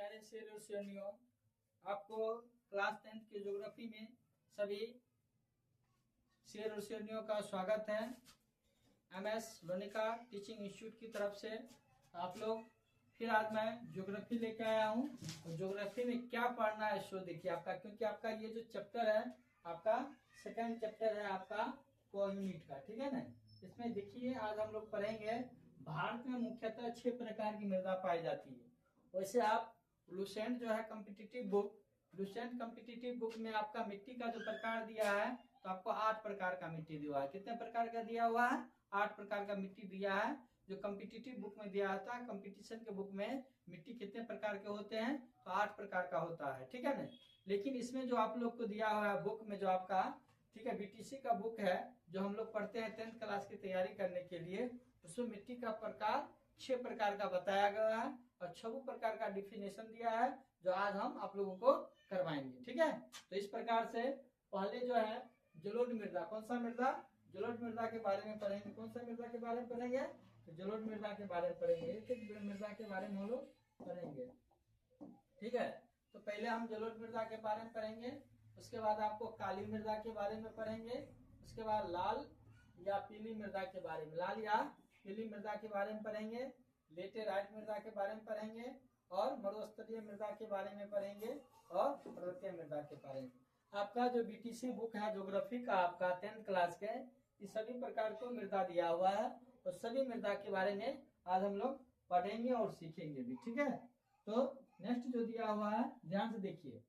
प्यारे शेर और शेरनियों, आपको क्लास 10th की ज्योग्राफी में सभी शेर और शेरनियों का स्वागत है। MS लोनिका टीचिंग इंस्टीट्यूट की तरफ से आप लोग फिर आज मैं ज्योग्राफी लेके आया हूँ। तो ज्योग्राफी में क्या पढ़ना है सो देखिए आपका, क्योंकि आपका ये जो चैप्टर है आपका सेकंड चैप्टर है आपका कोर यूनिट का, ठीक है ना। इसमें देखिए आज हम लोग पढ़ेंगे भारत में मुख्यतः 6 प्रकार की मृदा पाई जाती है। वैसे आप लुसेंट जो है कॉम्पिटिटिव बुक में आपका मिट्टी का जो प्रकार दिया है तो आपको 8 प्रकार का मिट्टी दिया है। कितने प्रकार का दिया हुआ है? 8 प्रकार का मिट्टी दिया है। जो कॉम्पिटिटिव बुक में दिया होता है, कंपटीशन के बुक में मिट्टी कितने प्रकार के होते हैं तो 8 प्रकार का होता है, ठीक है ना। लेकिन इसमें जो आप लोग को दिया हुआ है बुक में जो आपका, ठीक है, BTC का बुक है जो हम लोग पढ़ते हैं 10th क्लास की तैयारी करने के लिए, उसमें मिट्टी का प्रकार 6 प्रकार का बताया गया है और 6 प्रकार का डिफिनेशन दिया है जो आज हम आप लोगों को करवाएंगे, ठीक है। तो इस प्रकार से पहले जो है जलोढ़ मृदा, कौन सा मृदा? जलोढ़ मृदा के बारे में पढ़ेंगे। कौन सा मृदा के बारे में पढ़ेंगे? तो जलोढ़ मृदा के बारे में पढ़ेंगे। एक मृदा के बारे में हम लोग पढ़ेंगे, ठीक है। तो पहले हम जलोढ़ मृदा के बारे में पढ़ेंगे, उसके बाद आपको काली मृदा के बारे में पढ़ेंगे, उसके बाद लाल या पीली मृदा के बारे में, लाल या पीली मृदा के बारे में पढ़ेंगे, लेटेराइट मृदा के बारे में पढ़ेंगे और मरुस्थलीय मृदा के बारे में पढ़ेंगे और पर्वतीय मृदा के बारे में। आपका जो BTC बुक है ज्योग्राफी का आपका 10th क्लास के, इस सभी प्रकार को मृदा दिया हुआ है और सभी मृदा के बारे में आज हम लोग पढ़ेंगे और सीखेंगे भी, ठीक है। तो नेक्स्ट जो दिया हुआ है ध्यान से देखिए,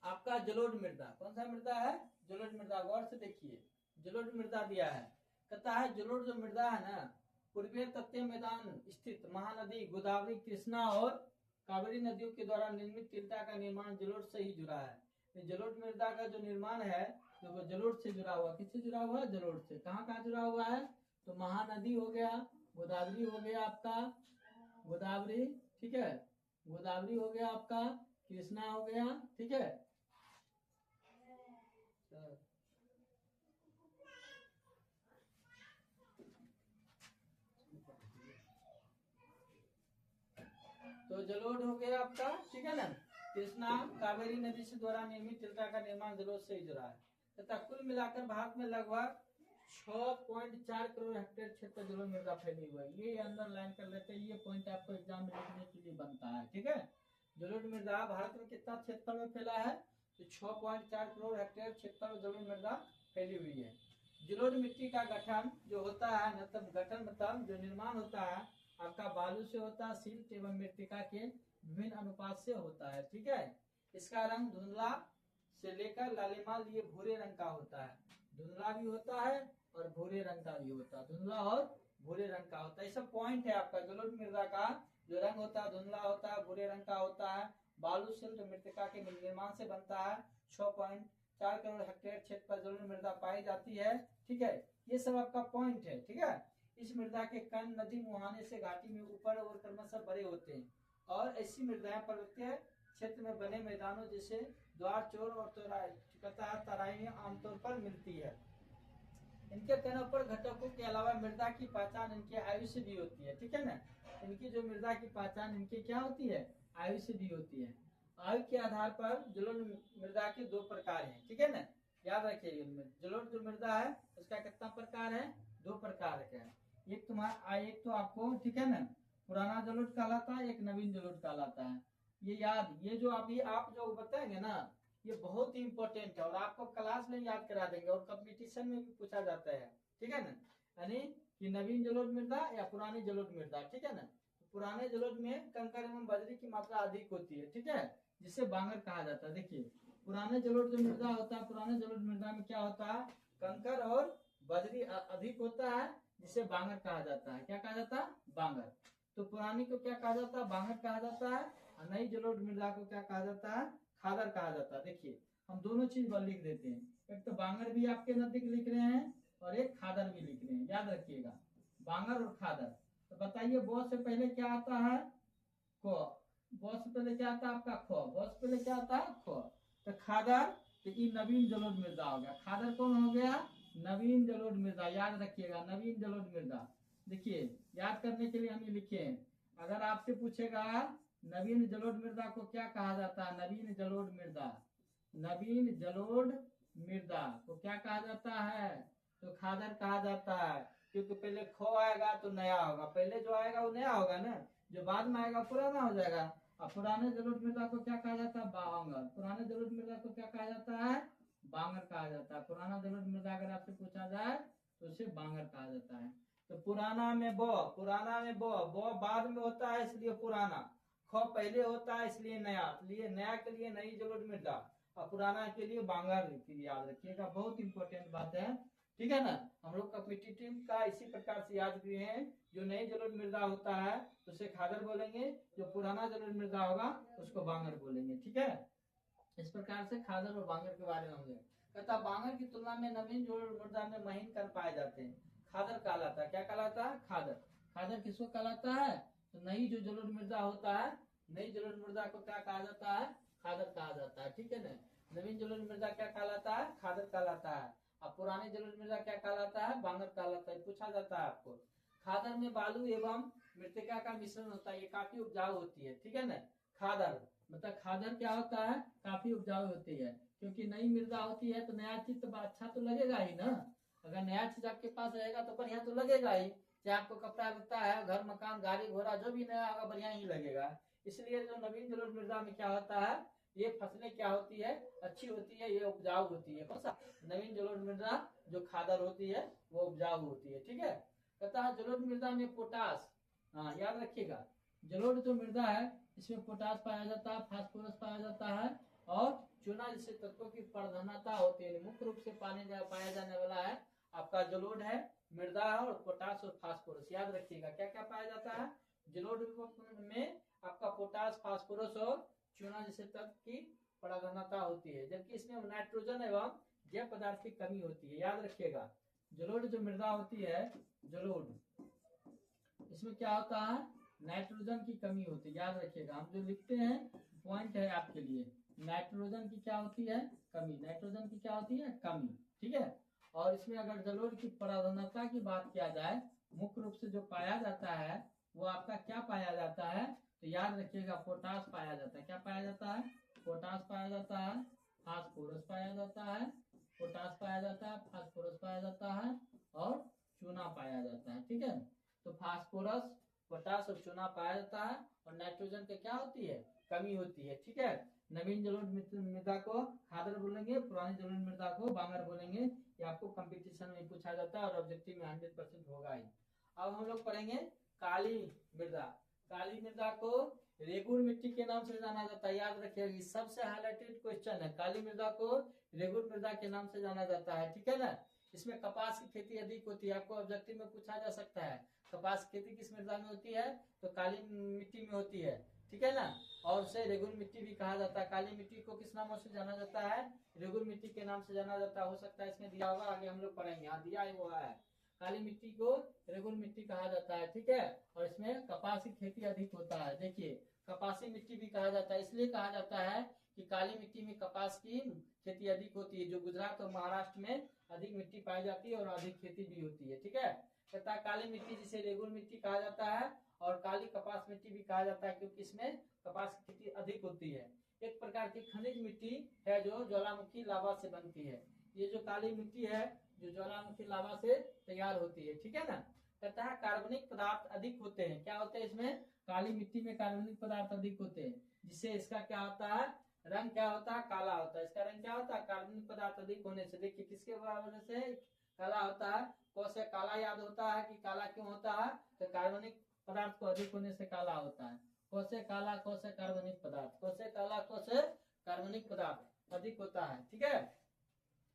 आपका जलोढ़ मृदा, कौन सा मृदा है? जलोढ़ मृदा। गौर से देखिए, जलोढ़ मृदा दिया है, कहता है जलोढ़ जो मृदा है ना, पूर्वीय तटीय मैदान स्थित महानदी गोदावरी, कृष्णा और कावेरी नदियों के द्वारा निर्मित टिल्टा का निर्माण जलोढ़ से ही जुड़ा है। जलोढ़ मृदा का जो निर्माण है तो वो जलोढ़ से जुड़ा हुआ, किससे जुड़ा हुआ है? जलोढ़ से। कहाँ कहाँ जुड़ा हुआ है? तो महानदी हो गया, गोदावरी हो गया आपका, गोदावरी, ठीक है, गोदावरी हो गया आपका, कृष्णा हो गया, ठीक है। तो जलोढ़ हो गया आपका, ठीक है ना। कृष्णा कावेरी नदी से द्वारा निर्मित टिल्टा का निर्माण जलोढ़ से ही जुड़ा है तथा कुल मिलाकर भारत में लगभग 6.4 करोड़ हेक्टेयर क्षेत्र पर जलोढ़ मृदा फैली हुई है। ये अंदर लाइन कर लेते हैं, ये पॉइंट आपको एग्जाम में लिखने के लिए बनता है, ठीक है। जलोढ़ मृदा भारत में कितना क्षेत्र में फैला है? तो 6.4 करोड़ हेक्टेयर क्षेत्र में जलोढ़ मृदा फैली हुई है। जलोढ़ मिट्टी का गठन जो होता है, मतलब गठन मतलब जो निर्माण होता है आपका बालू से होता है, सिल्ट एवं मृत्तिका के विभिन्न अनुपात से होता है, ठीक है। इसका रंग धुंधला से लेकर लालिमा ये भूरे रंग का होता है, धुंधला भी होता है और भूरे रंग का भी होता है, धुंधला और भूरे रंग का होता है। ये सब पॉइंट है आपका जलोढ़ मृदा का। जो रंग होता है धुंधला होता है, भूरे रंग का होता है, बालू सिल्ट मृत्तिका के निर्माण से बनता है। 6.4 करोड़ हेक्टेयर क्षेत्र पर जलोढ़ मृदा पाई जाती है, ठीक है। ये सब आपका पॉइंट है, ठीक है। इस मृदा के कण नदी मुहाने से घाटी में ऊपर और क्रमशः बड़े होते हैं और ऐसी मृदाएं पर्वतीय क्षेत्र में बने मैदानों जैसे द्वार चोर और तराई आमतौर पर मिलती है। इनके तनों पर घटकों के अलावा मृदा की पहचान इनके आयु से भी होती है, ठीक है ना। इनकी जो मृदा की पहचान इनके क्या होती है? आयु से भी होती है। आयु के आधार पर जलोढ़ मृदा के 2 प्रकार हैं, ठीक है ना, याद रखिए। जलोढ़ जो मृदा है उसका कितना प्रकार है? 2 प्रकार का है। एक तो आपको, ठीक है ना, पुराना जलोढ़ कहलाता है, एक नवीन जलोढ़ कहलाता है। ये जो अभी आप जो बताएंगे ना, ये बहुत ही इंपॉर्टेंट है और आपको क्लास में याद करा देंगे और कंपटीशन में भी पूछा जाता है, ठीक है ना। यानी कि नवीन जलोढ़ मृदा या पुरानी जलोढ़ मृदा, ठीक है ना। पुराने जलोढ़ में कंकड़ एवं बजरी की मात्रा अधिक होती है, ठीक है, जिसे बांगर कहा जाता है। देखिए पुराने जलोढ़ जो मृदा होता है, पुराने जलोढ़ मृदा में क्या होता है? कंकड़ और बजरी अधिक होता है, जिसे बांगर कहा जाता है। क्या कहा जाता है? बांगर। तो पुरानी को क्या कहा जाता है? बांगर कहा जाता है और नई जलोढ़ मृदा को क्या कहा जाता है? खादर कहा जाता है। देखिए हम दोनों चीज लिख देते हैं, एक तो बांगर भी आपके नजदीक लिख रहे हैं और एक खादर भी लिख रहे हैं, याद रखिएगा, बांगर और खादर। तो बताइए ब से पहले क्या आता है? क। ब से पहले क्या आता है आपका? ख। ब से पहले क्या आता है? ख। तो खादर, तो ये नवीन जलोढ़ मृदा हो गया। खादर कौन हो गया? नवीन जलोढ़ मृदा, याद रखिएगा, नवीन जलोढ़ मृदा। देखिए याद करने के लिए हम ये लिखे हैं, अगर आपसे पूछेगा नवीन जलोढ़ मृदा को क्या कहा जाता है? नवीन जलोढ़ मृदा, नवीन जलोढ़ मृदा को क्या कहा जाता है? तो खादर कहा जाता है, क्योंकि पहले खो आएगा तो नया होगा, पहले जो आएगा वो नया होगा ना, जो बाद में आएगा पुराना हो जाएगा। अब पुराने जलोढ़ मृदा को क्या कहा जाता है? बांगर। पुराने जलोढ़ मृदा को क्या कहा जाता है? बांगर कहा जाता है। पुराना जलोढ़ मृदा अगर आपसे पूछा जाए तो उसे बांगर कहा जाता है। तो पुराना में पुराना में बो बाद में होता है इसलिए पुराना, ख पहले होता है इसलिए नया, इसलिए नया के लिए नई जलोढ़ मृदा और पुराना के लिए बांगर, याद रखिएगा, बहुत इंपॉर्टेंट बात है, ठीक है ना। हम लोग कॉम्पिटिटिव का इसी प्रकार से याद किए हैं, जो नई जलोढ़ मृदा होता है उसे खादर बोलेंगे, जो पुराना जलोढ़ मृदा होगा उसको बांगर बोलेंगे, ठीक है। इस प्रकार से खादर और बांगर के बारे में होंगे। कहता बांगर की तुलना में नवीन जलोढ़ मृदा में महीन कण पाए जाते हैं, खादर कहलाता है। क्या कहलाता है? खादर। खादर किसको कहलाता है? तो नई जो जलोढ़ मृदा होता है, नई जलोढ़ मृदा को क्या कहा जाता है? खादर कहा जाता है, ठीक है ना। नवीन जलोढ़ मृदा क्या कहलाता है? खादर कहलाता है। अब पुरानी जलोढ़ मृदा क्या कहलाता है? बांगर कहलाता है। पूछा जाता है आपको। खादर में बालू एवं मृतिका का मिश्रण होता है, ये काफी उपजाऊ होती है, ठीक है ना। खादर मतलब खादर क्या होता है? काफी उपजाऊ होती है, क्योंकि नई मृदा होती है तो नया चीज तो अच्छा तो लगेगा ही ना। अगर नया चीज आपके पास रहेगा तो बढ़िया तो लगेगा ही, चाहे आपको कपड़ा लगता है, घर मकान गाड़ी घोड़ा जो भी नया होगा बढ़िया ही लगेगा। इसलिए जो नवीन जलोढ़ मृदा में क्या होता है, ये फसलें क्या होती है? अच्छी होती है, ये उपजाऊ होती है। कौन सा? नवीन जलोढ़ मृदा जो खादर होती है वो उपजाऊ होती है, ठीक है। कहता है जलोढ़ मृदा में पोटास, हाँ याद रखिएगा, जलोढ़ जो मृदा है इसमें पोटास पाया जाता है, फास्फोरस पाया जाता है और चूना जैसे तत्वों की प्रधानता होती है। मुख्य रूप से पाया जाने वाला है आपका जलोढ़ है, मृदा है और पोटास और फास्फोरस, याद रखिएगा। क्या क्या पाया जाता है? जलोढ़ में आपका पोटास, फास्फोरस और चूना जैसे तत्व की प्रधानता होती है, जबकि इसमें नाइट्रोजन एवं जैव पदार्थ की कमी होती है, याद रखिएगा। जलोढ़ जो मृदा होती है, जलोढ़, इसमें क्या होता है? नाइट्रोजन की कमी होती है, याद रखिएगा। हम जो लिखते हैं पॉइंट है आपके लिए, नाइट्रोजन की क्या होती है? कमी। नाइट्रोजन की क्या होती है? कमी, ठीक है। और इसमें अगर जलोढ़ की प्रधानता की बात किया जाए, मुख्य रूप से जो पाया जाता है वो आपका क्या पाया जाता है? तो याद रखिएगा पोटास पाया जाता है। क्या पाया जाता है? पोटास पाया जाता है, फास्फोरस पाया जाता है, पोटास पाया जाता है, फास्फोरस पाया जाता है और चूना पाया जाता है, ठीक है। तो फास्फोरस, पोटास और चूना पाया जाता है और नाइट्रोजन की क्या होती है? कमी होती है, ठीक है। नवीन जलोढ़ मृदा को खादर बोलेंगे, पुरानी जलोढ़ मृदा को बांगर बोलेंगे। ये आपको कंपटीशन में पूछा जाता है और ऑब्जेक्टिव में 100% होगा ही। अब हम लोग पढ़ेंगे काली मृदा। काली मृदा को रेगुर मिट्टी के नाम से जाना जाता है, याद रखिएगा, सबसे हाईलाइटेड क्वेश्चन है। काली मृदा को रेगुर मृदा के नाम से जाना जाता है, ठीक है ना। इसमें कपास की खेती अधिक होती है, आपको ऑब्जेक्टिव में पूछा जा सकता है कपास की खेती किस मृदा में होती है? तो काली मिट्टी में होती है, ठीक है ना। और उसे रेगुर मिट्टी भी कहा जाता है। काली मिट्टी को किस नाम से जाना जाता है? रेगुर मिट्टी के नाम से जाना जाता है। हो सकता है इसमें दिया होगा, आगे हम लोग पढ़ेंगे, हाँ दिया हुआ है। काली मिट्टी को रेगुर मिट्टी कहा जाता है, ठीक है। और इसमें कपास की खेती अधिक होता है। देखिए कपासी मिट्टी भी कहा जाता है, इसलिए कहा जाता है कि काली मिट्टी में कपास की खेती अधिक होती है, जो गुजरात और महाराष्ट्र में अधिक मिट्टी पाई जाती है और अधिक खेती भी होती है, ठीक है। तथा काली मिट्टी जिसे रेगुर मिट्टी कहा जाता है और काली कपास मिट्टी भी कहा जाता है, क्योंकि इसमें कपास की खेती अधिक होती है। एक प्रकार की खनिज मिट्टी है जो ज्वालामुखी लावा से बनती है। ये जो काली मिट्टी है जो ज्वालामुखी लावा से तैयार होती है, ठीक है ना। कहता है कार्बनिक पदार्थ अधिक होते हैं। क्या होते हैं इसमें? काली मिट्टी में कार्बनिक पदार्थ अधिक होते हैं, जिससे इसका क्या होता है? रंग क्या होता है? काला होता है। इसका रंग क्या होता है? कार्बनिक पदार्थ अधिक होने से। देखिए किसके वजह से काला होता है? कौन काला याद होता है कि काला क्यों होता है? तो कार्बनिक पदार्थ को अधिक होने से काला होता है। कौन से काला, कौन से कार्बनिक पदार्थ, कौन से काला, कौन से कार्बनिक पदार्थ अधिक होता है, ठीक है।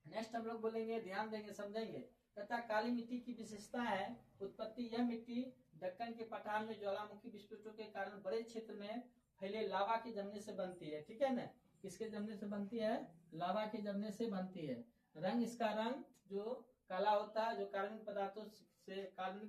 नेक्स्ट हम लोग बोलेंगे, ध्यान देंगे, समझेंगे। तथा काली मिट्टी की विशेषता है उत्पत्ति। यह मिट्टी दक्कन के पठार में ज्वालामुखी विस्फोटों के कारण बड़े क्षेत्र में फैले लावा के जमने से बनती है, ठीक है ना। किसके जमने से बनती है? लावा के जमने से बनती है। रंग, इसका रंग जो काला होता है, जो कार्बनिक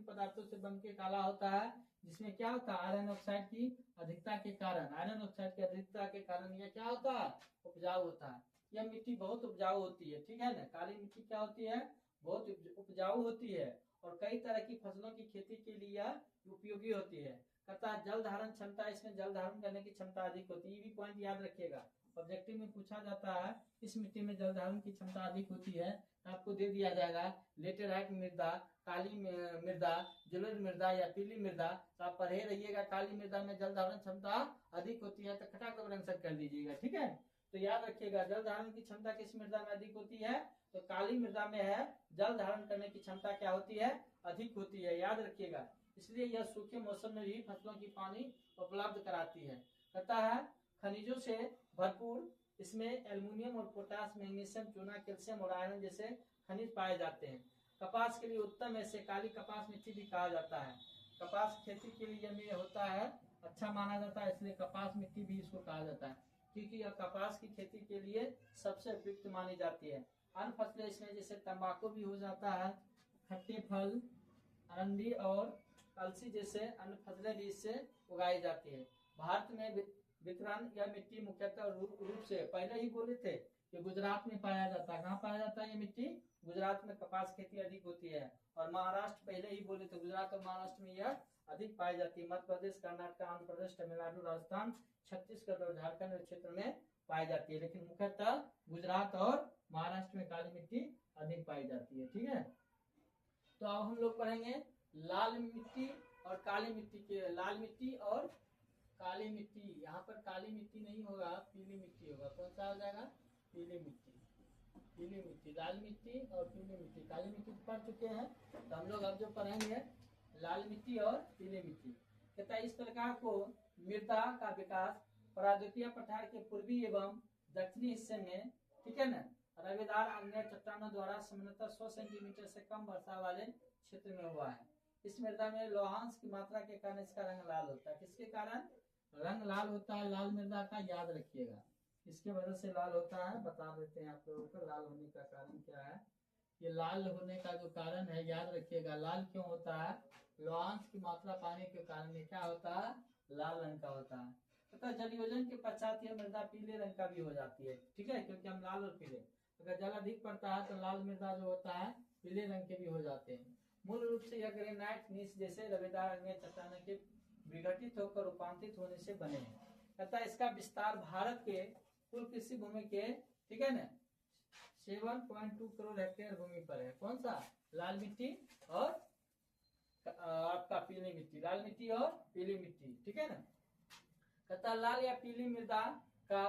पदार्थों से बन के काला होता है, जिसमें क्या होता है? आयरन ऑक्साइड की अधिकता के कारण, आयरन ऑक्साइड की अधिकता के कारण यह क्या होता है? उपजाऊ होता है। यह मिट्टी बहुत उपजाऊ होती है, ठीक है ना। काली मिट्टी क्या होती है? बहुत उपजाऊ होती है और कई तरह की फसलों की खेती के लिए यह उपयोगी होती है। कहता है जल धारण क्षमता, इसमें जल धारण करने की क्षमता अधिक होती है। ये भी पॉइंट याद रखिएगा, ऑब्जेक्टिव में पूछा जाता है इस मिट्टी में जल धारण की क्षमता अधिक होती है। आपको दे दिया जाएगा लेटेराइट मृदा, काली मृदा, जलोढ़ मृदा या पीली मृदा। तो आप पढ़े रहिएगा, काली मृदा में जल धारण क्षमता अधिक होती है, तो खटाखट आंसर कर दीजिएगा। ठीक है, तो याद रखिएगा जल धारण की क्षमता किस मृदा में अधिक होती है, तो काली मृदा में है। जल धारण करने की क्षमता क्या होती है, अधिक होती है, याद रखिएगा। इसलिए यह सूखे मौसम में भी फसलों की पानी उपलब्ध कराती है। कहता है खनिजों से भरपूर, इसमें एल्युमिनियम और पोटास, मैग्नीशियम, चूना, कैल्शियम और आयरन जैसे खनिज पाए जाते हैं। कपास के लिए उत्तम है, इसे काली कपास मिट्टी भी कहा जाता है। कपास खेती के लिए यह होता है अच्छा माना जाता है, इसलिए कपास मिट्टी भी इसको कहा जाता है, क्योंकि यह कपास की खेती के लिए सबसे उपयुक्त मानी जाती है। अन्य फसलें इसमें जैसे तंबाकू भी हो जाता है, खट्टे फल, अरंडी और अलसी जैसे अन्य फसलें भी इससे उगाई जाती है। भारत में वितरण यह मिट्टी मुख्यतः रूप से पहले ही बोले थे कि गुजरात में पाया जाता है। कहाँ पाया जाता है ये मिट्टी, गुजरात में कपास खेती अधिक होती है। और महाराष्ट्र पहले ही बोले थे, गुजरात और महाराष्ट्र में यह अधिक पाई जाती है। मध्य प्रदेश, कर्नाटक, आंध्र प्रदेश, तमिलनाडु, राजस्थान, छत्तीसगढ़ और झारखंड क्षेत्र में पाई जाती है, लेकिन मुख्यतः गुजरात और महाराष्ट्र में काली मिट्टी अधिक पाई जाती है। ठीक है, तो अब हम लोग पढ़ेंगे लाल मिट्टी और काली मिट्टी के, लाल मिट्टी और काली मिट्टी। यहाँ पर काली मिट्टी नहीं होगा, पीली मिट्टी होगा। कौन सा हो जाएगा, पीली मिट्टी। पीली मिट्टी, लाल मिट्टी और पीली मिट्टी। काली मिट्टी पढ़ चुके हैं, तो हम लोग अब जो पढ़ेंगे लाल मिट्टी और पीली मिट्टी। कहता है इस प्रकार को मृदा का विकास प्रायद्वीपीय पठार के पूर्वी एवं दक्षिणी हिस्से में, ठीक है ना, रवेदार आग्नेय चट्टानों द्वारा सामान्यतः 100 सेंटीमीटर से कम वर्षा वाले क्षेत्र में हुआ है। इस मृदा में लौहांश की मात्रा के कारण इसका रंग लाल होता है। किसके कारण रंग लाल होता है, लाल मृदा का, याद रखिएगा। इसके वजह से लाल होता है, बता देते हैं आप लोगों को लाल होने का कारण क्या है। ये लाल होने का जो कारण है, याद रखिएगा, लाल क्यों होता है, लौहांश की मात्रा पाने के कारण ये क्या होता है, लाल रंग का होता है। तथा जलयोजन के पश्चात यह मृदा पीले रंग का भी हो जाती है। ठीक है, क्योंकि हम लाल और पीले, अगर जल अधिक पड़ता है तो लाल मृदा जो होता है पीले रंग के भी हो जाते हैं। मूल रूप से यह ग्रेनाइट नीस जैसे रवेदार आग्नेय चट्टानों के विघटित होकर रूपांतरित होने से बने हैं। तथा इसका विस्तार भारत के कुल कृषि भूमि के, ठीक है ना, 7.2 करोड़ हेक्टेयर भूमि पर है। कौन सा, लाल मिट्टी और आपका पीली मिट्टी, लाल मिट्टी और पीली मिट्टी। ठीक है ना, कहता लाल या पीली मृदा का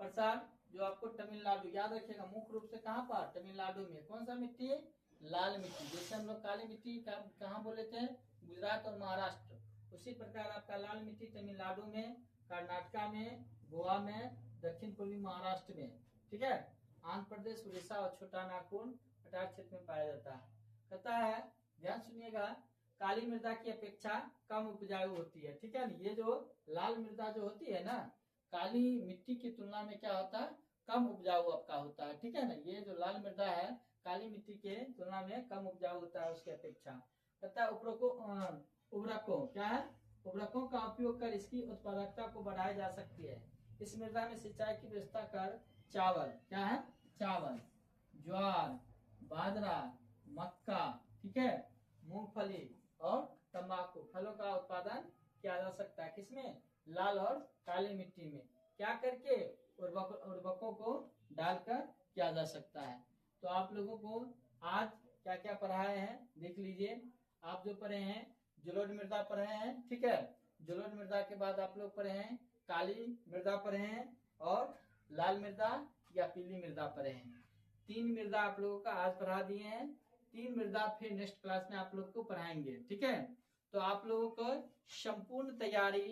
प्रसार जो आपको तमिलनाडु, याद रखिएगा, मुख्य रूप से कहाँ पर, तमिलनाडु में। कौन सा मिट्टी, लाल मिट्टी। जैसे हम लोग काली मिट्टी का कहाँ बोले थे, गुजरात और महाराष्ट्र, उसी प्रकार आपका लाल मिट्टी तमिलनाडु में, कर्नाटका में, गोवा में, दक्षिण पूर्वी महाराष्ट्र में, ठीक है, आंध्र प्रदेश, उड़ीसा और छोटा नागपुर पठार क्षेत्र में पाया जाता है। कहता है ध्यान सुनिएगा, काली मृदा की अपेक्षा कम उपजाऊ होती है। ठीक है ना, ये जो लाल मृदा जो होती है ना, काली मिट्टी की तुलना में क्या होता है, कम उपजाऊ आपका होता है। ठीक है ना, ये जो लाल मृदा है काली मिट्टी के तुलना में कम उपजाऊ होता है उसकी अपेक्षा। कहता है उर्वरकों क्या है, उर्वरकों का उपयोग कर इसकी उत्पादकता को बढ़ाई जा सकती है। इस मृदा में सिंचाई की व्यवस्था कर चावल, क्या है, चावल, ज्वार, बाजरा, मक्का, ठीक है, मूंगफली और तंबाकू फलों का उत्पादन किया जा सकता है। किसमें, लाल और काली मिट्टी में। क्या करके, उर्वरकों को डालकर किया जा सकता है। तो आप लोगों को आज क्या क्या पढ़ाए हैं देख लीजिए। आप जो पढ़े हैं जलोढ़ मृदा पढ़े हैं, ठीक है, जलोढ़ मृदा के बाद आप लोग पढ़े हैं काली मृदा पढ़े हैं और लाल मृदा या पीली मृदा पढ़े हैं। 3 मृदा आप लोगों का आज पढ़ा दिए हैं। 3 मृदा फिर नेक्स्ट क्लास में आप लोग को पढ़ाएंगे। ठीक है, तो आप लोगों को संपूर्ण तैयारी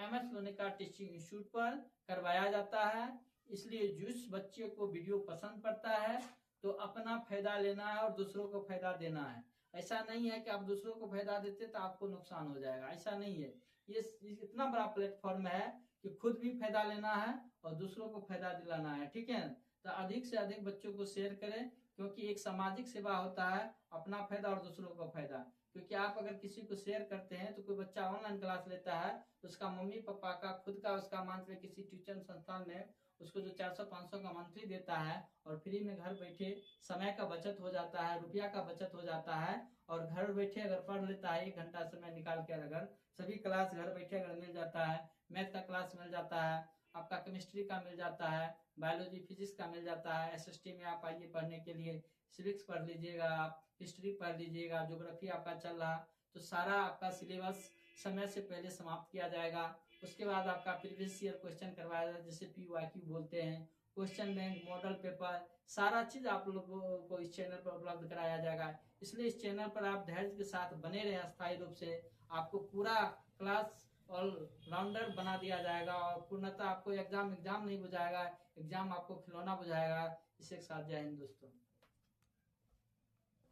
MS लोनिका टीचिंग इंस्टीट्यूट पर करवाया जाता है। इसलिए जिस बच्चे को वीडियो पसंद पड़ता है तो अपना फायदा लेना है और दूसरों को फायदा देना है। ऐसा नहीं है कि आप दूसरों को फायदा देते तो आपको नुकसान हो जाएगा, ऐसा नहीं है। ये इतना बड़ा प्लेटफॉर्म है कि खुद भी फायदा लेना है और दूसरों को फायदा दिलाना है। ठीक है, तो अधिक से अधिक बच्चों को शेयर करें, क्योंकि एक सामाजिक सेवा होता है, अपना फायदा और दूसरों का फायदा। क्योंकि आप अगर किसी को शेयर करते हैं तो कोई बच्चा ऑनलाइन क्लास लेता है तो उसका मम्मी पापा का खुद का उसका मान के किसी ट्यूशन संस्थान में उसको जो 400-500 का मंथली देता है और फ्री में घर बैठे समय का बचत हो जाता है, रुपया का बचत हो जाता है। और घर बैठे अगर पढ़ लेता है 1 घंटा समय निकाल कर अगर सभी क्लास घर बैठे अगर मिल जाता है, मैथ का क्लास मिल जाता है, आपका केमिस्ट्री का मिल जाता है, बायोलॉजी फिजिक्स का मिल जाता है। एसएसटी में आप आइए पढ़ने के लिए, सिविक्स पढ़ लीजिएगा, आप हिस्ट्री पढ़ लीजिएगा, ज्योग्राफी आपका चल रहा, तो सारा आपका सिलेबस समय से पहले समाप्त किया जाएगा। उसके बाद आपका प्रीवियस ईयर क्वेश्चन करवाया जाएगा, जिसे PYQ बोलते हैं, क्वेश्चन बैंक, मॉडल पेपर, सारा चीज आप लोगों को इस चैनल पर उपलब्ध कराया जाएगा। इसलिए इस चैनल पर आप धैर्य के साथ बने रहे अस्थायी रूप से, आपको पूरा क्लास ऑल राउंडर बना दिया जाएगा और पूर्णतः आपको एग्जाम नहीं बुझाएगा, एग्जाम आपको खिलौना बुझाएगा। इसी के साथ जय हिंद दोस्तों।